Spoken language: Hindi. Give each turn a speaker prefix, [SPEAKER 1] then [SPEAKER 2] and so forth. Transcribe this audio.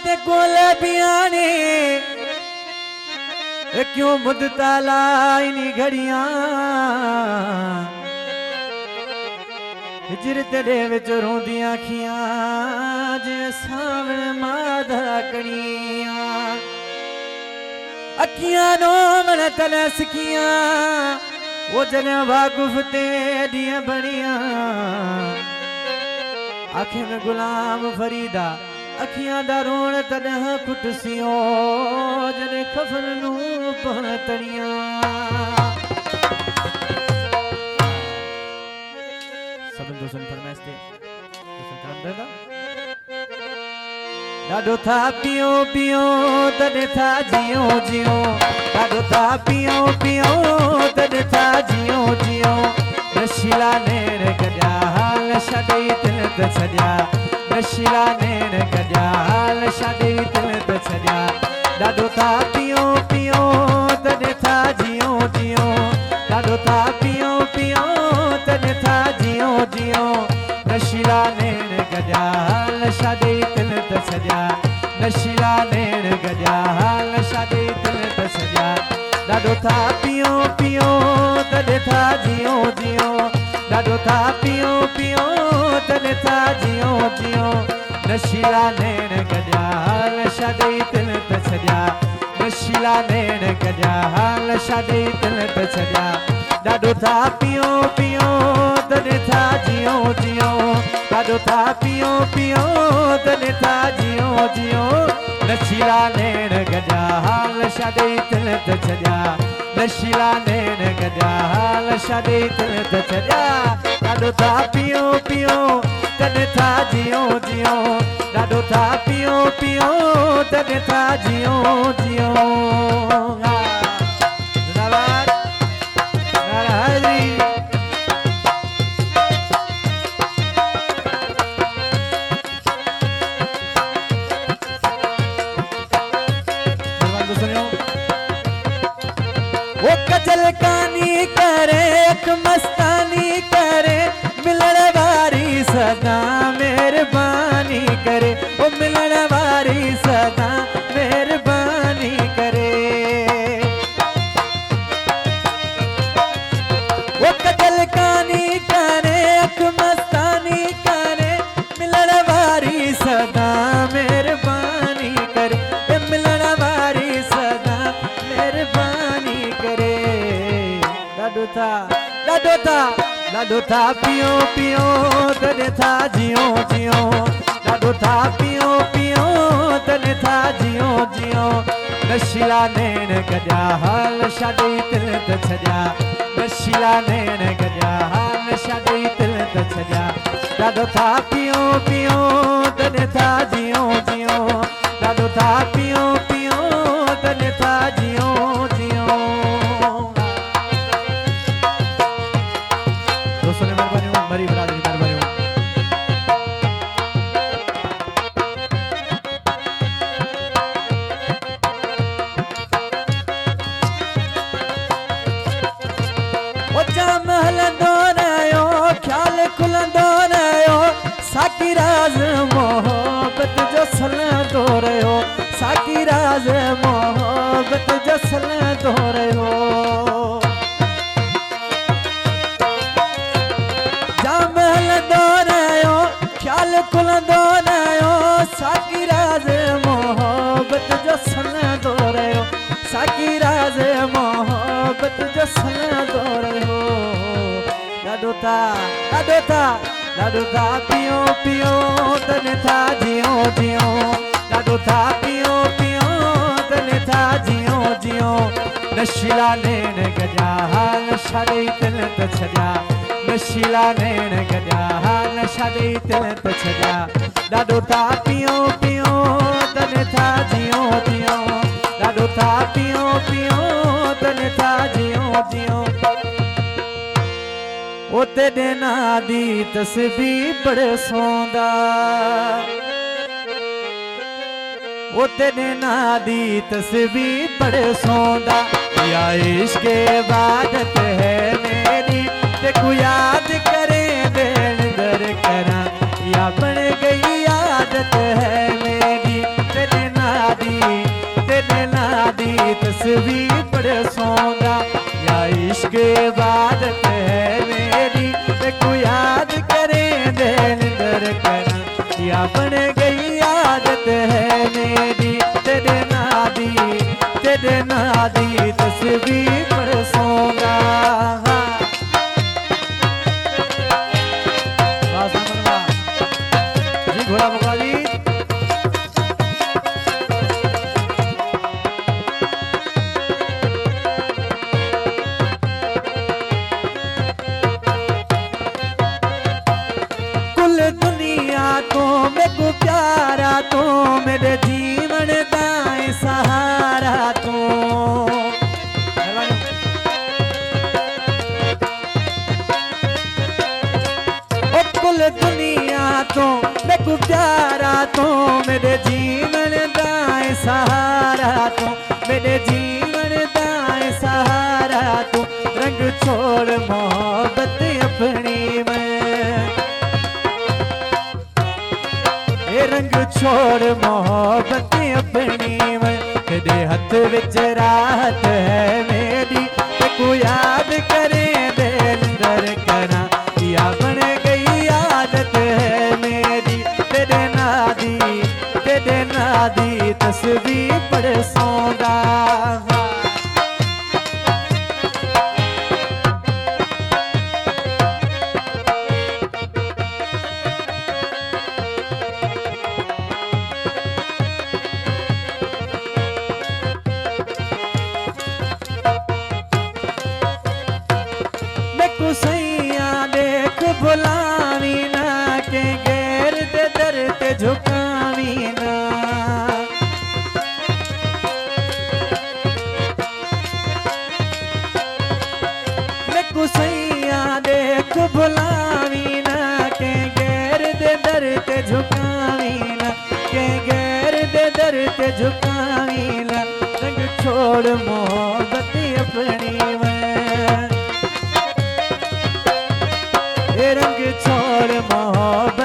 [SPEAKER 1] ते कोले पियाने क्यों मुद्दता लाइनी घड़ियां हिजर तेरे विच रोंदियां अखियां जिवें सावण मादा कणियां अखियां नो मन तने सखियां वो जने वाकुफ तेरियां बनियां आखे में गुलाम फरीदा अखियां दा रोण तनह कुटसियों जने खफन नू पहन तणियां सब दोस्तन फरमाइश दे दोस्तन करम देदा डाडो था पियो पियो तने था जियो जियो डाडो था पियो पियो तने था जियो जियो नशीला नेर गजा हाल छॾे दिल त छॾिया नशीला नेर गजा हाल छॾे दिल त छॾिया डाडो था पियो पियो तने था जियो जियो डाडो था पियो पियो तने था जियो जियो नशीला नेर गजा हाल छॾे दिल त छॾिया नशीला नेर गजा हाल छॾे दिल त छॾिया डाडो था पियो पियो तने था जियो जियो डाडो था पियो पियो तने था जियो जियो नशीला नेर गजा हाल छॾे दिल त छॾिया नशीला नेर गजा हाल छॾे दिल त छॾिया डाडो था पियो पियो तने था जियो जियो डाडो था पियो पियो तने था जियो जियो नशीला नेर गजा हाल छॾे दिल त छॾिया नशीला नेर गजा हाल छॾे दिल त छॾिया डाडो था पियो पियो तने था जियो जियो डाडो था पियो पियो तने था जियो जियो जिंदाबाद हाजी वो कजल कानी करे एक मस्तानी करे मिलन वारी सदा मेहरबानी करे वो मिलन वारी सदा मेहरबानी करे वो कजल कानी करे एक मस्तानी करे मिलन वारी सदा मेहरबानी करे मिलन वारी सदा मेहरबानी करे डाडो था पियो पियो तने था जियो जियो डाडो था पियो पियो तने था जियो जियो नशीला नेर गजा हाल छॾे दिल त छॾिया नशीला नेर गजा हाल छॾे दिल त छॾिया डाडो था पियो पियो तने था जियो जियो डाडो था पियो पियो तने था जियो जियो दोस्तों ने मेहरबानी मरी बरादरी मेहरबानी ओ जाम हलंदो रहियो ख्याल खुलंदो रहियो साकी राज मोहब्बत जो सलंदो रहियो साकी राज मोहब्बत जो सलंदो रहियो जाम हलंदो रहियो ख्याल खुलंदो रहियो साकी राज मोहब्बत जो सलंदो रहियो साकी राज मोहब्बत जो सलंदो रहियो डाडो था पियो पियो तने था जियो जियो डाडो था पियो पियो तने था जियो जियो नशीला नेर गजा हाल छॾे दिल त छॾिया नशीला नेर गजा हाल छॾे दिल त छॾिया डाडो था पियो पियो तने था जियो जियो डाडो था पियो पियो तने था जियो जियो ओ तेरे ना दी तस्बीह पढ़ सौंदा ओ तेरे ना दी तस्बीह पढ़ सौंदा या इश्क इबादत है मेरी देखो याद करे देन दर करा या बन गई आदत है मेरी तेरे तू मेरे जीवन दा सहारा तू मेरे जीवन दा सहारा तू रंग छोड़ मोहब्बत अपनी में रंग छोड़ मोहब्बत अपनी में तेरे हाथ विच राहत है मेरी तेको याद करे दिल अंदर करा या बन गई आदत है मेरी तेरे नादी तस्वीर पढ़ सौंदा सैया देख बुलावी ना के गैर दे दर ते झुकावी ना देखो सैया देख बुलावी ना के गैर दे दर ते झुकावी ना के गैर दे दर ते झुकावी ना रंग छोड़ मोहब्बत अपनी में रंग छोड़ मोहब्बत